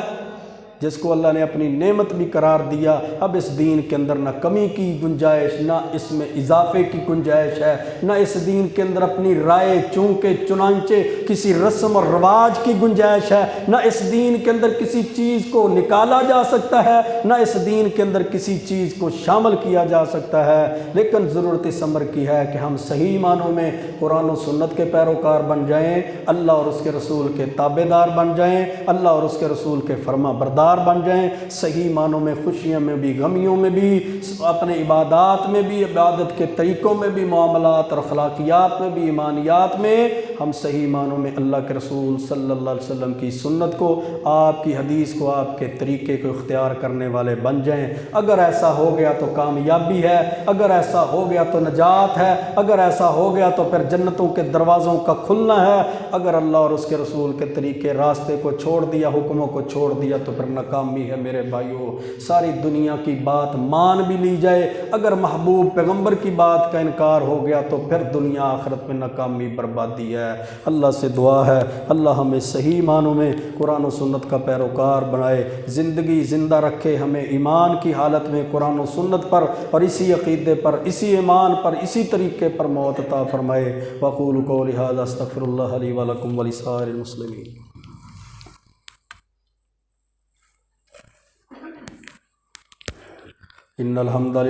جس کو اللہ نے اپنی نعمت بھی قرار دیا۔ اب اس دین کے اندر نہ کمی کی گنجائش، نہ اس میں اضافے کی گنجائش ہے، نہ اس دین کے اندر اپنی رائے چونکے چنانچہ کسی رسم اور رواج کی گنجائش ہے، نہ اس دین کے اندر کسی چیز کو نکالا جا سکتا ہے، نہ اس دین کے اندر کسی چیز کو شامل کیا جا سکتا ہے۔ لیکن ضرورت اس امر کی ہے کہ ہم صحیح معنوں میں قرآن و سنت کے پیروکار بن جائیں، اللہ اور اس کے رسول کے تابع دار بن جائیں، اللہ اور اس کے رسول کے فرما بردار پروردگار بن جائیں، صحیح معنوں میں خوشیوں میں بھی غمیوں میں بھی، اپنے عبادات میں بھی، عبادت کے طریقوں میں بھی، معاملات اور اخلاقیات میں بھی، ایمانیات میں ہم صحیح معنوں میں اللہ کے رسول صلی اللہ علیہ وسلم کی سنت کو، آپ کی حدیث کو، آپ کے طریقے کو اختیار کرنے والے بن جائیں۔ اگر ایسا ہو گیا تو کامیابی ہے، اگر ایسا ہو گیا تو نجات ہے، اگر ایسا ہو گیا تو پھر جنتوں کے دروازوں کا کھلنا ہے۔ اگر اللہ اور اس کے رسول کے طریقے راستے کو چھوڑ دیا، حکموں کو چھوڑ دیا تو پھر ناکامی ہے میرے بھائیوں۔ ساری دنیا کی بات مان بھی لی جائے، اگر محبوب پیغمبر کی بات کا انکار ہو گیا تو پھر دنیا آخرت میں ناکامی بربادی ہے۔ اللہ سے دعا ہے اللہ ہمیں صحیح معنوں میں قرآن و سنت کا پیروکار بنائے، زندگی زندہ رکھے، ہمیں ایمان کی حالت میں قرآن و سنت پر اور اسی عقیدے پر، اسی ایمان پر، اسی طریقے پر موت عطا فرمائے۔ وقول قولی ھذا استغفر اللہ لی ولکم ولسائر المسلمین۔ ان الحمد للہ